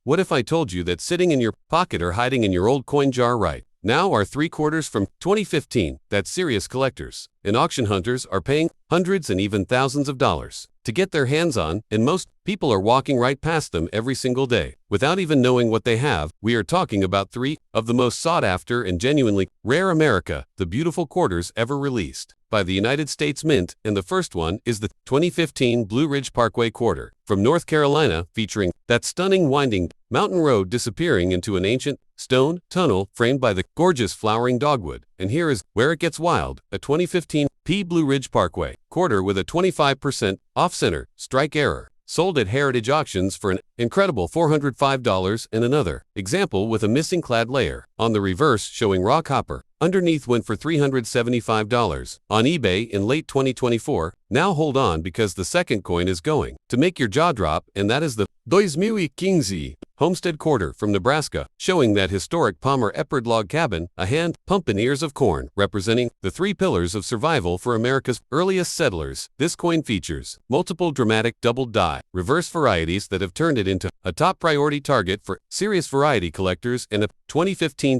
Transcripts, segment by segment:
What if I told you that sitting in your pocket or hiding in your old coin jar right now are 3 quarters from 2015 that serious collectors and auction hunters are paying hundreds and even thousands of dollars to get their hands on, and most people are walking right past them every single day without even knowing what they have? We are talking about 3 of the most sought after and genuinely rare America the Beautiful quarters ever released by the United States Mint, and the first one is the 2015 Blue Ridge Parkway quarter from North Carolina, featuring that stunning winding mountain road disappearing into an ancient stone tunnel framed by the gorgeous flowering dogwood. And here is where it gets wild: a 2015 Blue Ridge Parkway quarter with a 25% off-center strike error, sold at Heritage Auctions for an incredible $405, and another example with a missing clad layer on the reverse showing raw copper underneath went for $375 on eBay in late 2024. Now hold on, because the second coin is going to make your jaw drop, and that is the 2015 Homestead quarter from Nebraska, showing that historic Palmer Epard log cabin, a hand pump and ears of corn, representing the 3 pillars of survival for America's earliest settlers. This coin features multiple dramatic double-die reverse varieties that have turned it into a top priority target for serious variety collectors, and a 2015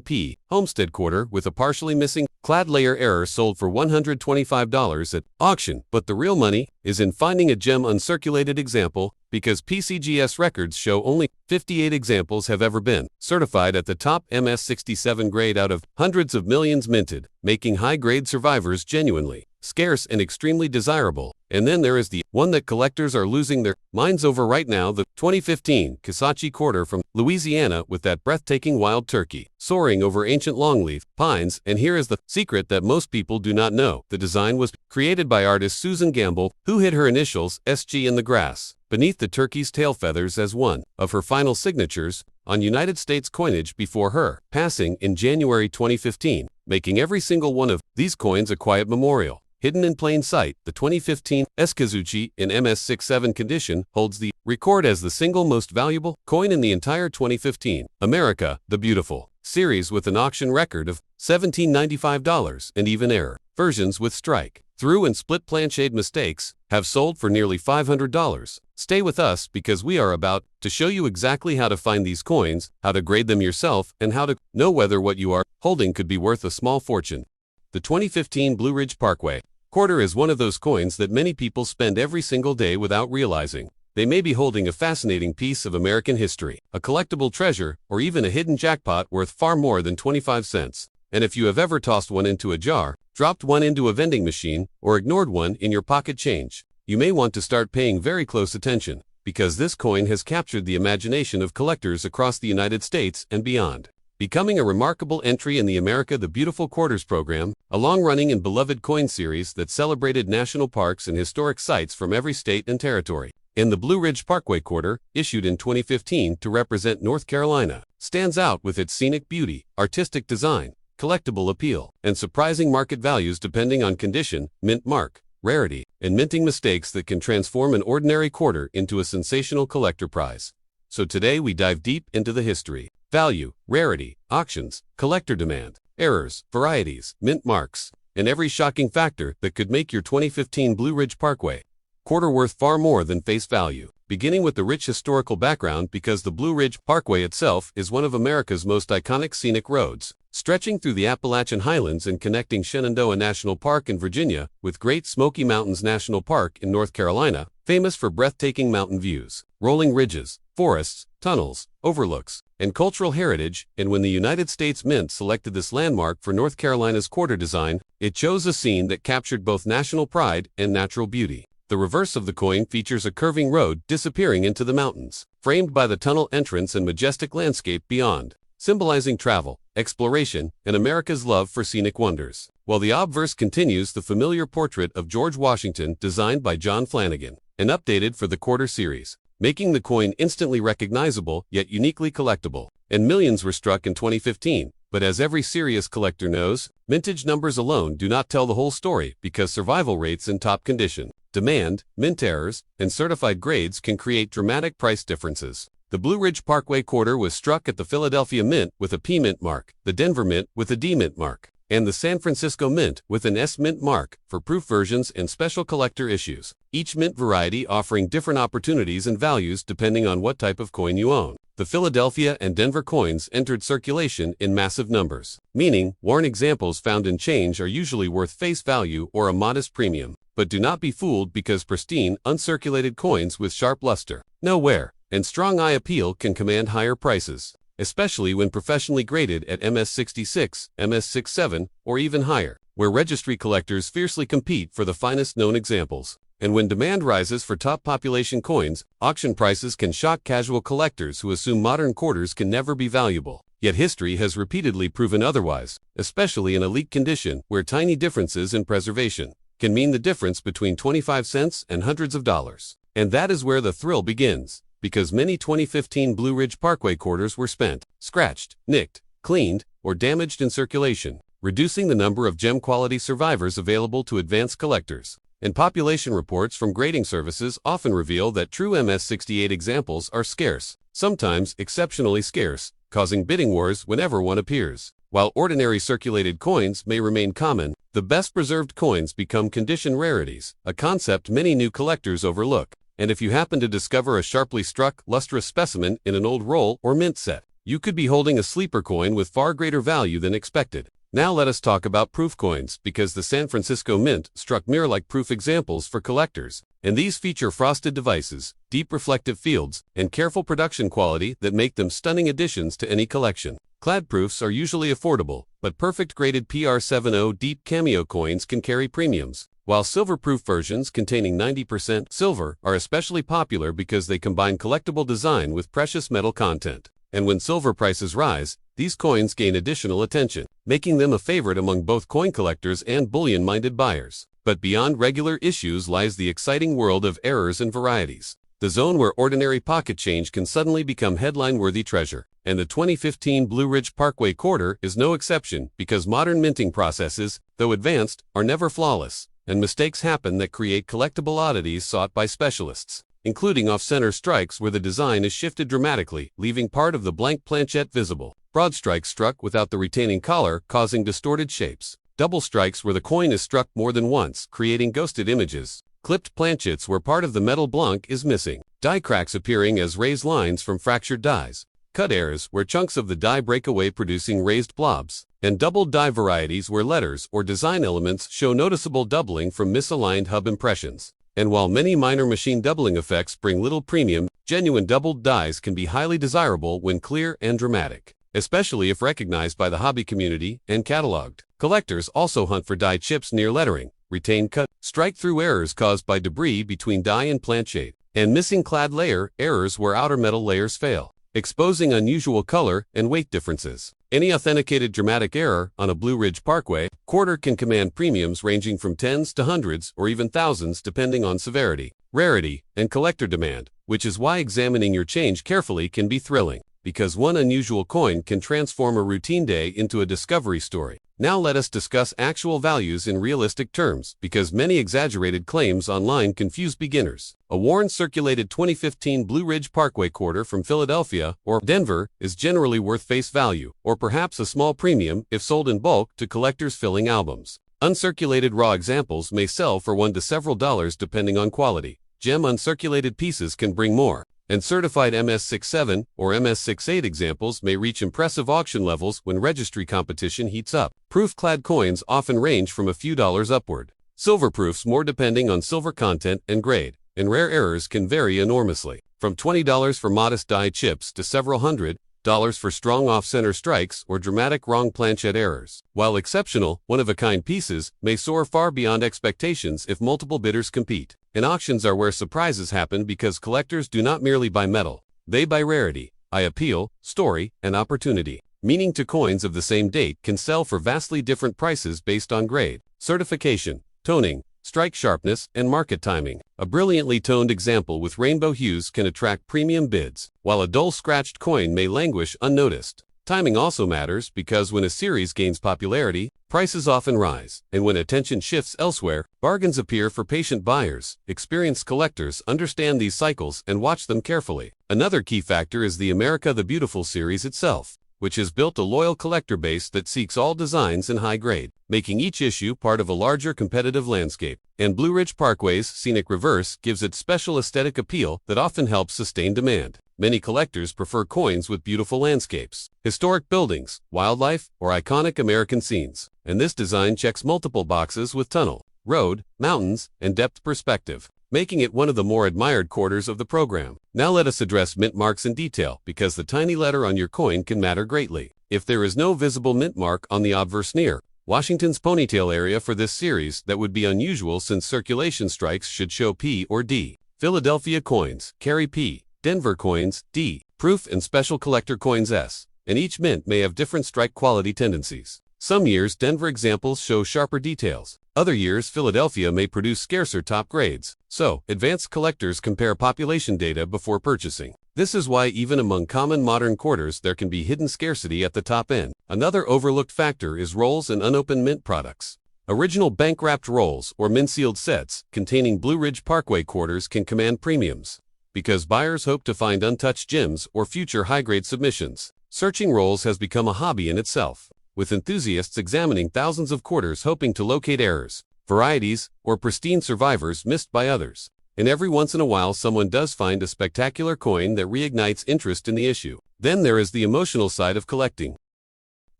Homestead quarter with a partially missing clad layer error sold for $125 at auction. But the real money is in finding a gem uncirculated example, because PCGS records show only 58 examples have ever been certified at the top MS67 grade out of hundreds of millions minted, making high-grade survivors genuinely scarce and extremely desirable. And then there is the one that collectors are losing their minds over right now, the 2015 Kisatchie quarter from Louisiana, with that breathtaking wild turkey soaring over ancient longleaf pines. And here is the secret that most people do not know: the design was created by artist Susan Gamble, who hid her initials SG in the grass beneath the turkey's tail feathers as one of her final signatures on United States coinage before her passing in January 2015, making every single one of these coins a quiet memorial. Hidden in plain sight, the 2015 Kisatchie in MS67 condition holds the record as the single most valuable coin in the entire 2015 America the Beautiful series, with an auction record of $1,795, and even error versions with strike through and split planchade mistakes have sold for nearly $500. Stay with us, because we are about to show you exactly how to find these coins, how to grade them yourself, and how to know whether what you are holding could be worth a small fortune. The 2015 Blue Ridge Parkway quarter is one of those coins that many people spend every single day without realizing they may be holding a fascinating piece of American history, a collectible treasure, or even a hidden jackpot worth far more than 25 cents. And if you have ever tossed one into a jar, dropped one into a vending machine, or ignored one in your pocket change, you may want to start paying very close attention, because this coin has captured the imagination of collectors across the United States and beyond, becoming a remarkable entry in the America the Beautiful Quarters program, a long-running and beloved coin series that celebrated national parks and historic sites from every state and territory. And the Blue Ridge Parkway quarter, issued in 2015 to represent North Carolina, stands out with its scenic beauty, artistic design, collectible appeal, and surprising market values depending on condition, mint mark, rarity, and minting mistakes that can transform an ordinary quarter into a sensational collector prize. So today we dive deep into the history, value, rarity, auctions, collector demand, errors, varieties, mint marks, and every shocking factor that could make your 2015 Blue Ridge Parkway quarter worth far more than face value. Beginning with the rich historical background, because the Blue Ridge Parkway itself is one of America's most iconic scenic roads, stretching through the Appalachian Highlands and connecting Shenandoah National Park in Virginia with Great Smoky Mountains National Park in North Carolina, famous for breathtaking mountain views, rolling ridges, forests, tunnels, overlooks, and cultural heritage. And when the United States Mint selected this landmark for North Carolina's quarter design, it chose a scene that captured both national pride and natural beauty. The reverse of the coin features a curving road disappearing into the mountains, framed by the tunnel entrance and majestic landscape beyond, symbolizing travel, exploration, and America's love for scenic wonders. While the obverse continues the familiar portrait of George Washington designed by John Flanagan and updated for the quarter series, making the coin instantly recognizable yet uniquely collectible. And millions were struck in 2015. But as every serious collector knows, mintage numbers alone do not tell the whole story, because survival rates in top condition, demand, mint errors, and certified grades can create dramatic price differences. The Blue Ridge Parkway quarter was struck at the Philadelphia Mint with a P mint mark, the Denver Mint with a D mint mark, and the San Francisco Mint with an S mint mark for proof versions and special collector issues, each mint variety offering different opportunities and values depending on what type of coin you own. the Philadelphia and Denver coins entered circulation in massive numbers, meaning worn examples found in change are usually worth face value or a modest premium. But do not be fooled because pristine, uncirculated coins with sharp luster, no wear, and strong eye appeal can command higher prices, especially when professionally graded at MS66, MS67, or even higher, where registry collectors fiercely compete for the finest known examples. And when demand rises for top population coins, auction prices can shock casual collectors who assume modern quarters can never be valuable. Yet history has repeatedly proven otherwise, especially in elite condition where tiny differences in preservation can mean the difference between 25 cents and hundreds of dollars. And that is where the thrill begins, because many 2015 Blue Ridge Parkway quarters were spent, scratched, nicked, cleaned, or damaged in circulation, reducing the number of gem-quality survivors available to advanced collectors. And population reports from grading services often reveal that true MS68 examples are scarce, sometimes exceptionally scarce, causing bidding wars whenever one appears. While ordinary circulated coins may remain common, the best preserved coins become condition rarities, a concept many new collectors overlook. And if you happen to discover a sharply struck, lustrous specimen in an old roll or mint set, you could be holding a sleeper coin with far greater value than expected. Now let us talk about proof coins, because the San Francisco Mint struck mirror-like proof examples for collectors, and these feature frosted devices, deep reflective fields, and careful production quality that make them stunning additions to any collection. Clad proofs are usually affordable, but perfect graded PR70 deep cameo coins can carry premiums, while silver-proof versions containing 90% silver are especially popular because they combine collectible design with precious metal content. And when silver prices rise, these coins gain additional attention, making them a favorite among both coin collectors and bullion-minded buyers. But beyond regular issues lies the exciting world of errors and varieties, the zone where ordinary pocket change can suddenly become headline-worthy treasure. And the 2015 Blue Ridge Parkway quarter is no exception, because modern minting processes, though advanced, are never flawless, and mistakes happen that create collectible oddities sought by specialists, including off-center strikes where the design is shifted dramatically, leaving part of the blank planchette visible. Broad strikes struck without the retaining collar, causing distorted shapes. Double strikes where the coin is struck more than once, creating ghosted images. Clipped planchettes where part of the metal blanc is missing. Die cracks appearing as raised lines from fractured dies. Cut errors where chunks of the die break away producing raised blobs. And doubled die varieties where letters or design elements show noticeable doubling from misaligned hub impressions. And while many minor machine doubling effects bring little premium, genuine doubled dies can be highly desirable when clear and dramatic, especially if recognized by the hobby community and cataloged. Collectors also hunt for die chips near lettering, retained cut, strike-through errors caused by debris between die and planchette, and missing clad layer errors where outer metal layers fail, exposing unusual color and weight differences. Any authenticated dramatic error on a Blue Ridge Parkway quarter can command premiums ranging from tens to hundreds or even thousands depending on severity, rarity, and collector demand, which is why examining your change carefully can be thrilling, because one unusual coin can transform a routine day into a discovery story. Now let us discuss actual values in realistic terms, because many exaggerated claims online confuse beginners. A worn circulated 2015 Blue Ridge Parkway quarter from Philadelphia or Denver is generally worth face value, or perhaps a small premium if sold in bulk to collectors filling albums. Uncirculated raw examples may sell for $1 to several dollars depending on quality. Gem uncirculated pieces can bring more, and certified MS67 or MS68 examples may reach impressive auction levels when registry competition heats up. Proof-clad coins often range from a few dollars upward. Silver proofs more depending on silver content and grade, and rare errors can vary enormously, from $20 for modest die chips to several $100s for strong off-center strikes or dramatic wrong planchette errors. While exceptional, one-of-a-kind pieces may soar far beyond expectations if multiple bidders compete. And auctions are where surprises happen because collectors do not merely buy metal, they buy rarity, eye appeal, story, and opportunity. Meaning two coins of the same date can sell for vastly different prices based on grade, certification, toning, strike sharpness, and market timing. A brilliantly toned example with rainbow hues can attract premium bids, while a dull scratched coin may languish unnoticed. Timing also matters because when a series gains popularity, prices often rise, and when attention shifts elsewhere, bargains appear for patient buyers. Experienced collectors understand these cycles and watch them carefully. Another key factor is the America the Beautiful series itself, which has built a loyal collector base that seeks all designs in high grade, making each issue part of a larger competitive landscape. And Blue Ridge Parkway's scenic reverse gives it special aesthetic appeal that often helps sustain demand. Many collectors prefer coins with beautiful landscapes, historic buildings, wildlife, or iconic American scenes. And this design checks multiple boxes with tunnel, road, mountains, and depth perspective, making it one of the more admired quarters of the program. Now let us address mint marks in detail, because the tiny letter on your coin can matter greatly. If there is no visible mint mark on the obverse near Washington's ponytail area for this series, that would be unusual since circulation strikes should show P or D. Philadelphia coins carry P, Denver coins D, proof and special collector coins S, and each mint may have different strike quality tendencies. Some years Denver examples show sharper details. Other years Philadelphia may produce scarcer top grades. So, advanced collectors compare population data before purchasing. This is why even among common modern quarters there can be hidden scarcity at the top end. Another overlooked factor is rolls and unopened mint products. Original bank-wrapped rolls or mint-sealed sets containing Blue Ridge Parkway quarters can command premiums, because buyers hope to find untouched gems or future high-grade submissions. Searching rolls has become a hobby in itself, with enthusiasts examining thousands of quarters hoping to locate errors, varieties, or pristine survivors missed by others. And every once in a while someone does find a spectacular coin that reignites interest in the issue. Then there is the emotional side of collecting.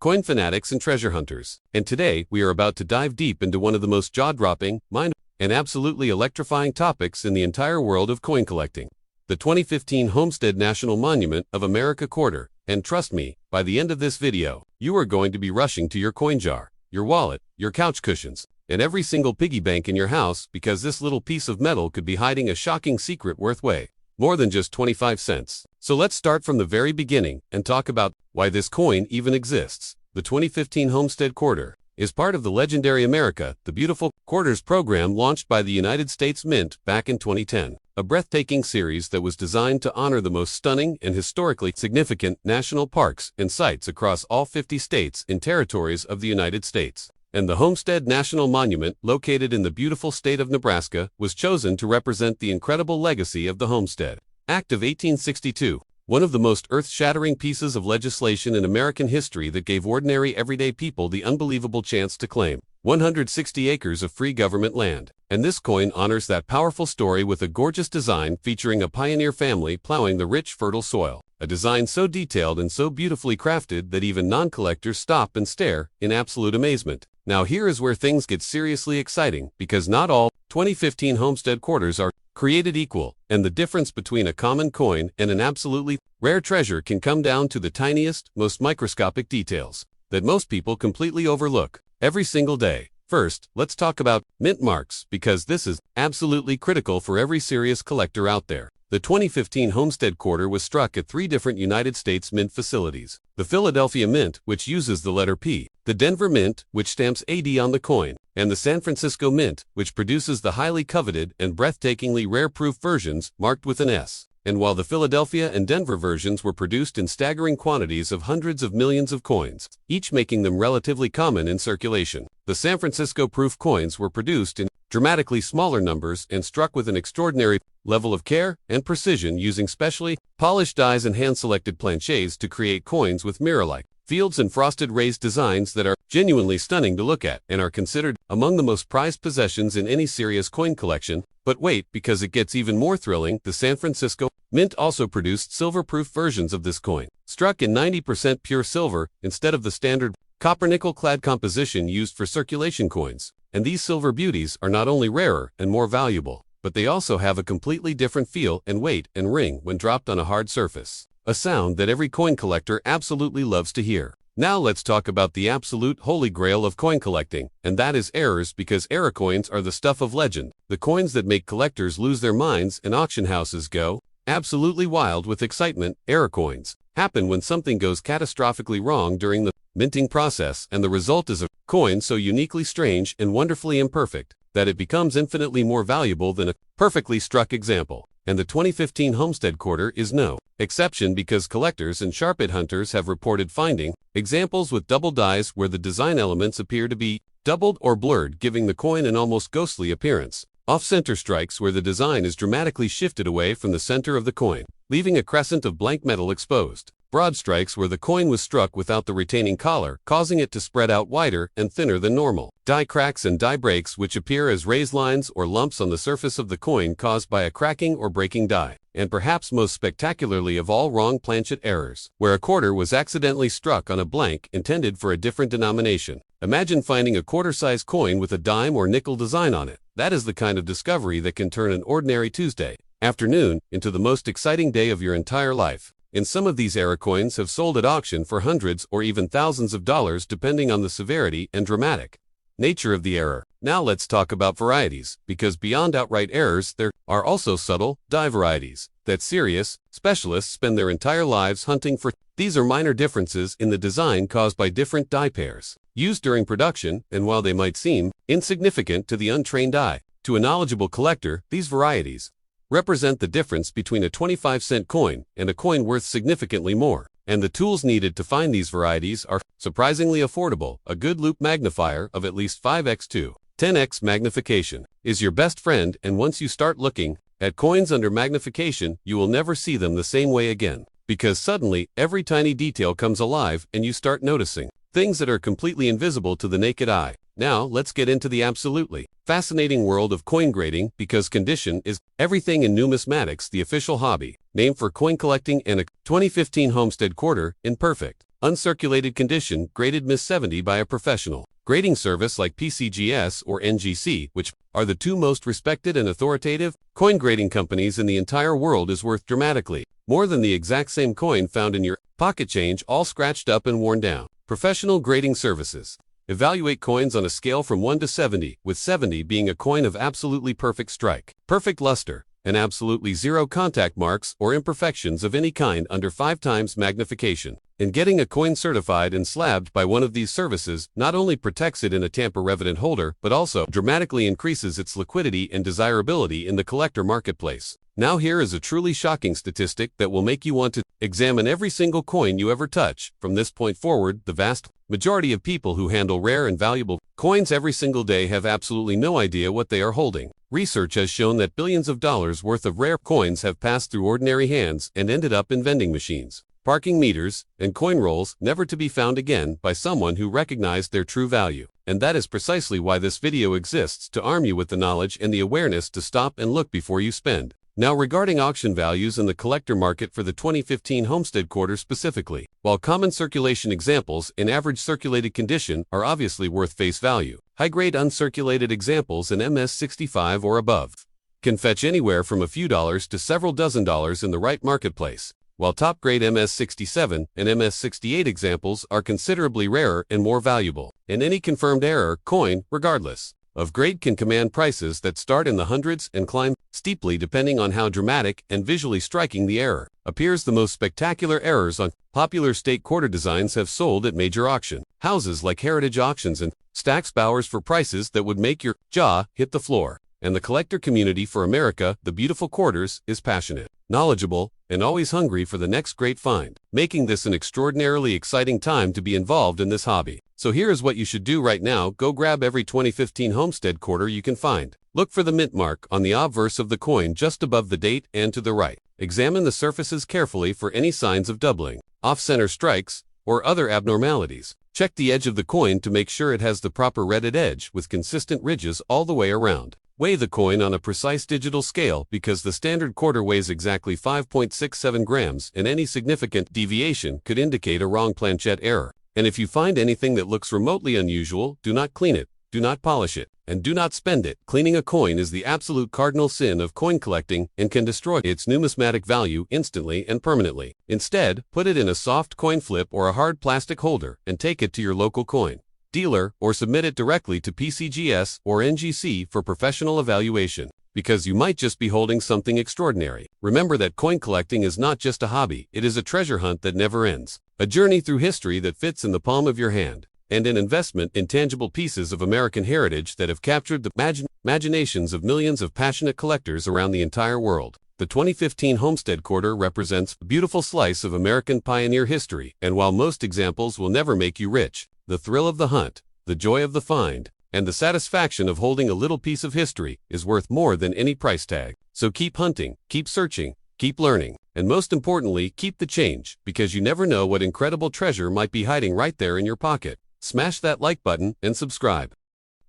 Coin fanatics and treasure hunters. And today we are about to dive deep into one of the most jaw-dropping, and absolutely electrifying topics in the entire world of coin collecting. The 2015 Homestead National Monument of America quarter. And trust me, by the end of this video, you are going to be rushing to your coin jar, your wallet, your couch cushions, and every single piggy bank in your house, because this little piece of metal could be hiding a shocking secret worth way more than just 25 cents. So let's start from the very beginning and talk about why this coin even exists. The 2015 Homestead quarter is part of the legendary America the Beautiful Quarters program launched by the United States Mint back in 2010. A breathtaking series that was designed to honor the most stunning and historically significant national parks and sites across all 50 states and territories of the United States. And the Homestead National Monument, located in the beautiful state of Nebraska, was chosen to represent the incredible legacy of the Homestead Act of 1862, one of the most earth-shattering pieces of legislation in American history that gave ordinary everyday people the unbelievable chance to claim 160 acres of free government land. And this coin honors that powerful story with a gorgeous design featuring a pioneer family plowing the rich, fertile soil. A design so detailed and so beautifully crafted that even non-collectors stop and stare in absolute amazement. Now here is where things get seriously exciting, because not all 2015 Homestead quarters are created equal, and the difference between a common coin and an absolutely rare treasure can come down to the tiniest, most microscopic details that most people completely overlook every single day. First, let's talk about mint marks, because this is absolutely critical for every serious collector out there. The 2015 Homestead quarter was struck at 3 different United States mint facilities. The Philadelphia Mint, which uses the letter P, the Denver Mint, which stamps AD on the coin, and the San Francisco Mint, which produces the highly coveted and breathtakingly rare proof versions marked with an S. And while the Philadelphia and Denver versions were produced in staggering quantities of hundreds of millions of coins, each making them relatively common in circulation, the San Francisco proof coins were produced in dramatically smaller numbers and struck with an extraordinary level of care and precision, using specially polished dies and hand-selected planchets to create coins with mirror-like fields and frosted raised designs that are genuinely stunning to look at and are considered among the most prized possessions in any serious coin collection. But wait, because it gets even more thrilling, the San Francisco Mint also produced silver-proof versions of this coin, struck in 90% pure silver instead of the standard copper-nickel-clad composition used for circulation coins. And these silver beauties are not only rarer and more valuable, but they also have a completely different feel and weight and ring when dropped on a hard surface. A sound that every coin collector absolutely loves to hear. Now let's talk about the absolute holy grail of coin collecting, and that is errors, because error coins are the stuff of legend. The coins that make collectors lose their minds and auction houses go absolutely wild with excitement. Error coins happen when something goes catastrophically wrong during the minting process, and the result is a coin so uniquely strange and wonderfully imperfect that it becomes infinitely more valuable than a perfectly struck example. And the 2015 Homestead quarter is no exception, because collectors and sharp-it hunters have reported finding examples with double dies where the design elements appear to be doubled or blurred, giving the coin an almost ghostly appearance. Off-center strikes where the design is dramatically shifted away from the center of the coin, leaving a crescent of blank metal exposed. Broad strikes where the coin was struck without the retaining collar, causing it to spread out wider and thinner than normal. Die cracks and die breaks, which appear as raised lines or lumps on the surface of the coin caused by a cracking or breaking die. and perhaps most spectacularly of all wrong planchet errors, where a quarter was accidentally struck on a blank intended for a different denomination. Imagine finding a quarter-size coin with a dime or nickel design on it. That is the kind of discovery that can turn an ordinary Tuesday afternoon into the most exciting day of your entire life. And some of these error coins have sold at auction for hundreds or even thousands of dollars depending on the severity and dramatic nature of the error. Now let's talk about varieties, because beyond outright errors there are also subtle, die varieties that serious specialists spend their entire lives hunting for. These are minor differences in the design caused by different die pairs used during production, and while they might seem insignificant to the untrained eye, to a knowledgeable collector, these varieties represent the difference between a 25-cent coin and a coin worth significantly more. And the tools needed to find these varieties are surprisingly affordable. A good loupe magnifier of at least 5x to 10x magnification is your best friend, and once you start looking at coins under magnification, you will never see them the same way again, because suddenly every tiny detail comes alive and you start noticing things that are completely invisible to the naked eye. Now, let's get into the absolutely fascinating world of coin grading, because condition is everything in numismatics. The official hobby name for coin collecting, and a 2015 Homestead quarter in perfect, uncirculated condition, graded Miss 70 by a professional grading service like PCGS or NGC, which are the two most respected and authoritative coin grading companies in the entire world, is worth dramatically more than the exact same coin found in your pocket change, all scratched up and worn down. Professional grading services evaluate coins on a scale from 1 to 70, with 70 being a coin of absolutely perfect strike, perfect luster, and absolutely zero contact marks or imperfections of any kind under 5 times magnification. And getting a coin certified and slabbed by one of these services not only protects it in a tamper-resident holder, but also dramatically increases its liquidity and desirability in the collector marketplace. Now here is a truly shocking statistic that will make you want to examine every single coin you ever touch. From this point forward, the vast majority of people who handle rare and valuable coins every single day have absolutely no idea what they are holding. Research has shown that billions of dollars worth of rare coins have passed through ordinary hands and ended up in vending machines, parking meters, and coin rolls, never to be found again by someone who recognized their true value. And that is precisely why this video exists, to arm you with the knowledge and the awareness to stop and look before you spend. Now, regarding auction values in the collector market for the 2015 Homestead quarter specifically, while common circulation examples in average circulated condition are obviously worth face value, high-grade uncirculated examples in MS65 or above can fetch anywhere from a few dollars to several dozen dollars in the right marketplace, while top-grade MS67 and MS68 examples are considerably rarer and more valuable. And any confirmed error coin, regardless of grade, can command prices that start in the hundreds and climb steeply depending on how dramatic and visually striking the error appears. The most spectacular errors on popular state quarter designs have sold at major auction houses like Heritage Auctions and Stack's Bowers for prices that would make your jaw hit the floor. And the collector community for America, the beautiful quarters, is passionate, knowledgeable, and always hungry for the next great find, making this an extraordinarily exciting time to be involved in this hobby. So here is what you should do right now. Go grab every 2015 Homestead quarter you can find. Look for the mint mark on the obverse of the coin just above the date and to the right. Examine the surfaces carefully for any signs of doubling, off-center strikes, or other abnormalities. Check the edge of the coin to make sure it has the proper retted edge with consistent ridges all the way around. Weigh the coin on a precise digital scale, because the standard quarter weighs exactly 5.67 grams, and any significant deviation could indicate a wrong planchet error. And if you find anything that looks remotely unusual, do not clean it, do not polish it, and do not spend it. Cleaning a coin is the absolute cardinal sin of coin collecting and can destroy its numismatic value instantly and permanently. Instead, put it in a soft coin flip or a hard plastic holder and take it to your local coin dealer, or submit it directly to PCGS or NGC for professional evaluation, because you might just be holding something extraordinary. Remember that coin collecting is not just a hobby, it is a treasure hunt that never ends, a journey through history that fits in the palm of your hand, and an investment in tangible pieces of American heritage that have captured the imaginations of millions of passionate collectors around the entire world. The 2015 Homestead quarter represents a beautiful slice of American pioneer history, and while most examples will never make you rich, the thrill of the hunt, the joy of the find, and the satisfaction of holding a little piece of history is worth more than any price tag. So keep hunting, keep searching, keep learning, and most importantly, keep the change, because you never know what incredible treasure might be hiding right there in your pocket. Smash that like button and subscribe.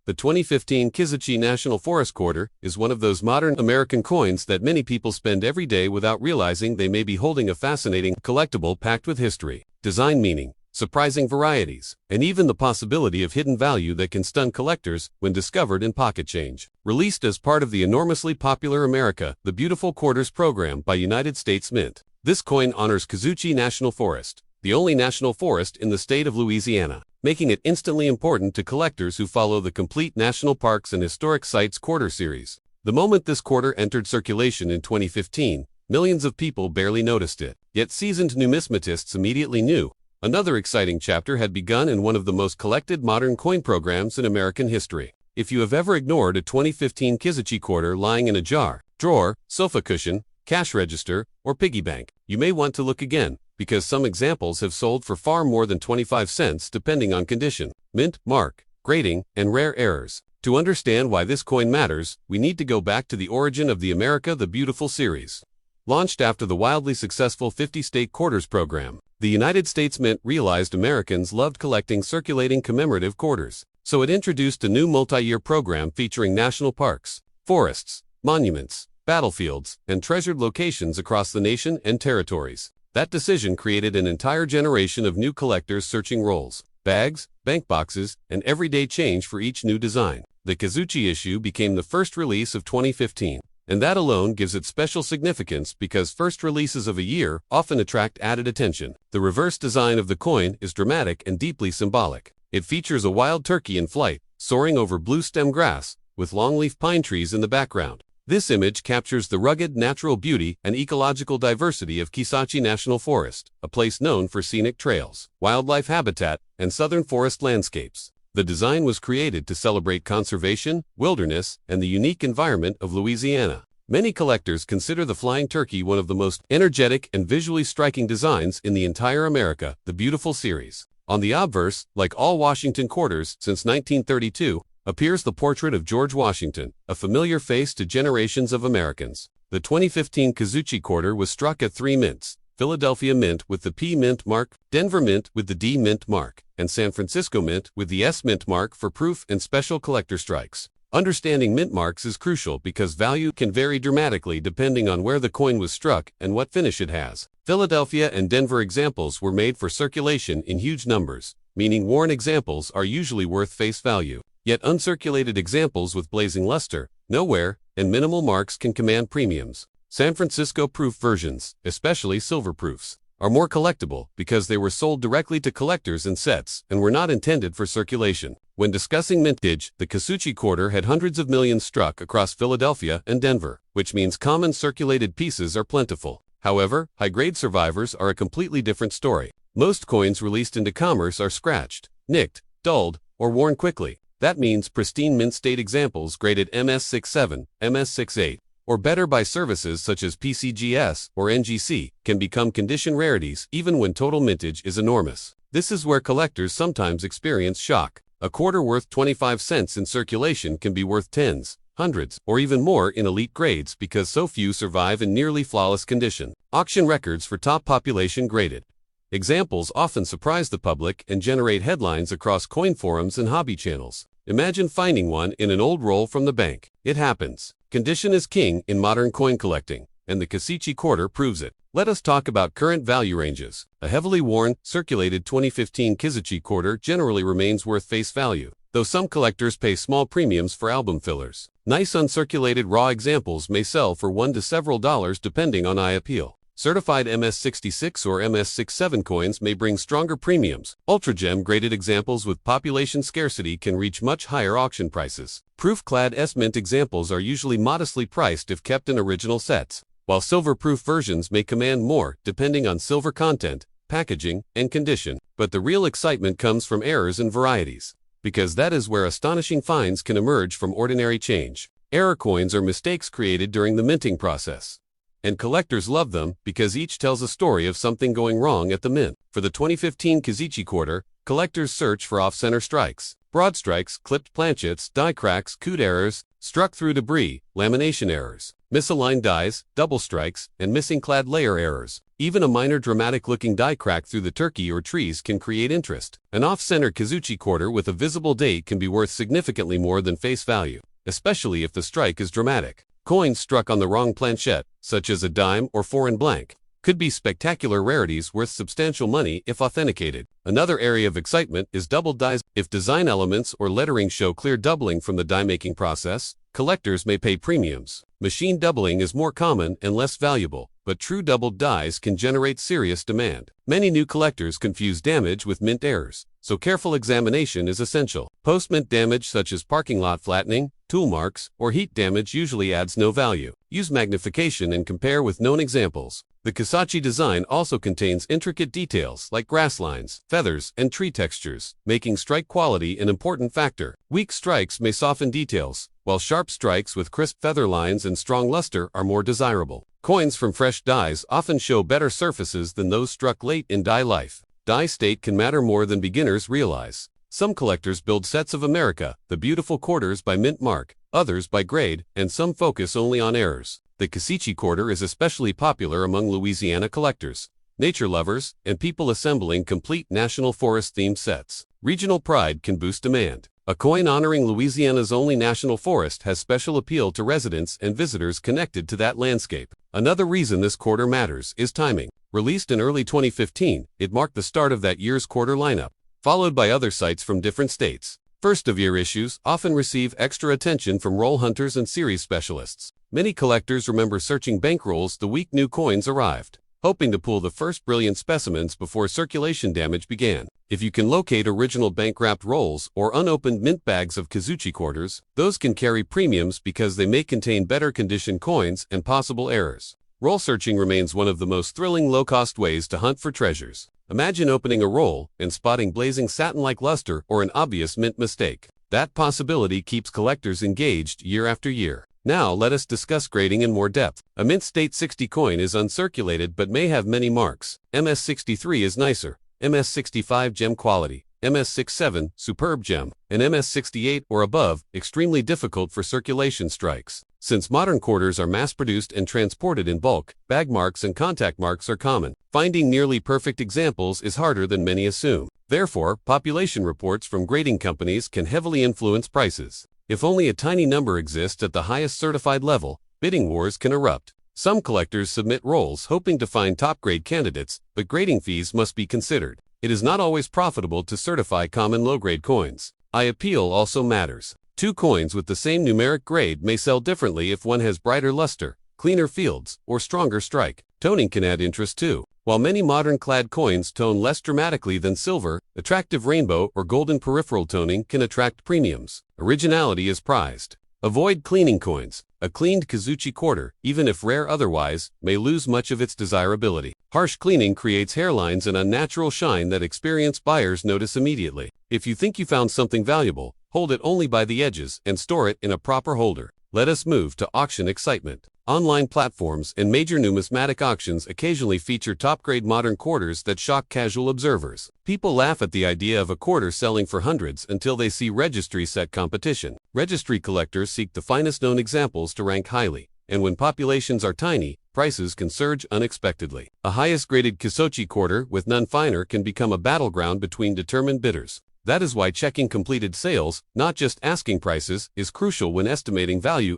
The 2015 Kisatchie National Forest quarter is one of those modern American coins that many people spend every day without realizing they may be holding a fascinating collectible packed with history, design meaning, surprising varieties, and even the possibility of hidden value that can stun collectors when discovered in pocket change. Released as part of the enormously popular America, the Beautiful Quarters program by United States Mint. This coin honors Kisatchie National Forest, the only national forest in the state of Louisiana, making it instantly important to collectors who follow the complete National Parks and Historic Sites quarter series. The moment this quarter entered circulation in 2015, millions of people barely noticed it, yet seasoned numismatists immediately knew. Another exciting chapter had begun in one of the most collected modern coin programs in American history. If you have ever ignored a 2015 Kisatchie quarter lying in a jar, drawer, sofa cushion, cash register, or piggy bank, you may want to look again, because some examples have sold for far more than 25 cents depending on condition, mint, mark, grading, and rare errors. To understand why this coin matters, we need to go back to the origin of the America the Beautiful series. Launched after the wildly successful 50-state quarters program, the United States Mint realized Americans loved collecting circulating commemorative quarters, so it introduced a new multi-year program featuring national parks, forests, monuments, battlefields, and treasured locations across the nation and territories. That decision created an entire generation of new collectors searching rolls, bags, bank boxes, and everyday change for each new design. The Kisatchie issue became the first release of 2015, and that alone gives it special significance because first releases of a year often attract added attention. The reverse design of the coin is dramatic and deeply symbolic. It features a wild turkey in flight, soaring over blue stem grass, with longleaf pine trees in the background. This image captures the rugged natural beauty and ecological diversity of Kisatchie National Forest, a place known for scenic trails, wildlife habitat, and southern forest landscapes. The design was created to celebrate conservation, wilderness, and the unique environment of Louisiana. Many collectors consider the flying turkey one of the most energetic and visually striking designs in the entire America the Beautiful series. On the obverse, like all Washington quarters since 1932, appears the portrait of George Washington, a familiar face to generations of Americans. The 2015 Kisatchie quarter was struck at 3 mints: Philadelphia Mint with the P Mint mark, Denver Mint with the D Mint mark, and San Francisco Mint with the S Mint mark for proof and special collector strikes. Understanding mint marks is crucial because value can vary dramatically depending on where the coin was struck and what finish it has. Philadelphia and Denver examples were made for circulation in huge numbers, meaning worn examples are usually worth face value. Yet uncirculated examples with blazing luster, no wear, and minimal marks can command premiums. San Francisco proof versions, especially silver proofs, are more collectible because they were sold directly to collectors in sets and were not intended for circulation. When discussing mintage, the Kisatchie quarter had hundreds of millions struck across Philadelphia and Denver, which means common circulated pieces are plentiful. However, high-grade survivors are a completely different story. Most coins released into commerce are scratched, nicked, dulled, or worn quickly. That means pristine mint state examples graded MS67, MS68, or better by services such as PCGS or NGC can become condition rarities even when total mintage is enormous. This is where collectors sometimes experience shock. A quarter worth 25 cents in circulation can be worth tens, hundreds, or even more in elite grades because so few survive in nearly flawless condition. Auction records for top population graded examples often surprise the public and generate headlines across coin forums and hobby channels. Imagine finding one in an old roll from the bank. It happens. Condition is king in modern coin collecting, and the Kisatchie quarter proves it. Let us talk about current value ranges. A heavily worn, circulated 2015 Kisatchie quarter generally remains worth face value, though some collectors pay small premiums for album fillers. Nice uncirculated raw examples may sell for $1 to several dollars depending on eye appeal. Certified MS66 or MS67 coins may bring stronger premiums. Ultra-gem graded examples with population scarcity can reach much higher auction prices. Proof-clad S-Mint examples are usually modestly priced if kept in original sets, while silver-proof versions may command more depending on silver content, packaging, and condition. But the real excitement comes from errors and varieties, because that is where astonishing finds can emerge from ordinary change. Error coins are mistakes created during the minting process, and collectors love them because each tells a story of something going wrong at the mint. For the 2015 Kisatchie quarter, collectors search for off-center strikes, broad strikes, clipped planchets, die cracks, coot errors, Struck through debris, lamination errors, misaligned dies, double strikes, and missing clad layer errors. Even a minor dramatic-looking die crack through the turkey or trees can create interest. An off-center Kisatchie quarter with a visible date can be worth significantly more than face value, especially if the strike is dramatic. Coins struck on the wrong planchette, such as a dime or foreign blank, could be spectacular rarities worth substantial money if authenticated. Another area of excitement is doubled dies. If design elements or lettering show clear doubling from the die-making process, collectors may pay premiums. Machine doubling is more common and less valuable, but true doubled dies can generate serious demand. Many new collectors confuse damage with mint errors, so careful examination is essential. Post-mint damage such as parking lot flattening, tool marks, or heat damage usually adds no value. Use magnification and compare with known examples. The Kisatchie design also contains intricate details like grass lines, feathers, and tree textures, making strike quality an important factor. Weak strikes may soften details, while sharp strikes with crisp feather lines and strong luster are more desirable. Coins from fresh dies often show better surfaces than those struck late in die life. Die state can matter more than beginners realize. Some collectors build sets of America, the beautiful quarters by mint mark, others by grade, and some focus only on errors. The Kisatchie quarter is especially popular among Louisiana collectors, nature lovers, and people assembling complete national forest-themed sets. Regional pride can boost demand. A coin honoring Louisiana's only national forest has special appeal to residents and visitors connected to that landscape. Another reason this quarter matters is timing. Released in early 2015, it marked the start of that year's quarter lineup, followed by other sites from different states. First-of-year issues often receive extra attention from roll hunters and series specialists. Many collectors remember searching bankrolls the week new coins arrived, hoping to pull the first brilliant specimens before circulation damage began. If you can locate original bank-wrapped rolls or unopened mint bags of Kisatchie quarters, those can carry premiums because they may contain better-conditioned coins and possible errors. Roll searching remains one of the most thrilling low-cost ways to hunt for treasures. Imagine opening a roll and spotting blazing satin-like luster or an obvious mint mistake. That possibility keeps collectors engaged year after year. Now let us discuss grading in more depth. A mint state 60 coin is uncirculated but may have many marks. MS63 is nicer, MS65 gem quality, MS67 superb gem, and MS68 or above extremely difficult for circulation strikes. Since modern quarters are mass-produced and transported in bulk, bag marks and contact marks are common. Finding nearly perfect examples is harder than many assume. Therefore, population reports from grading companies can heavily influence prices. If only a tiny number exists at the highest certified level, bidding wars can erupt. Some collectors submit rolls hoping to find top-grade candidates, but grading fees must be considered. It is not always profitable to certify common low-grade coins. Eye appeal also matters. Two coins with the same numeric grade may sell differently if one has brighter luster, cleaner fields, or stronger strike. Toning can add interest too. While many modern clad coins tone less dramatically than silver, attractive rainbow or golden peripheral toning can attract premiums. Originality is prized. Avoid cleaning coins. A cleaned Kisatchie quarter, even if rare otherwise, may lose much of its desirability. Harsh cleaning creates hairlines and unnatural shine that experienced buyers notice immediately. If you think you found something valuable, hold it only by the edges and store it in a proper holder. Let us move to auction excitement. Online platforms and major numismatic auctions occasionally feature top-grade modern quarters that shock casual observers. People laugh at the idea of a quarter selling for hundreds until they see registry set competition. Registry collectors seek the finest known examples to rank highly, and when populations are tiny, prices can surge unexpectedly. A highest-graded Kisatchie quarter with none finer can become a battleground between determined bidders. That is why checking completed sales, not just asking prices, is crucial when estimating value.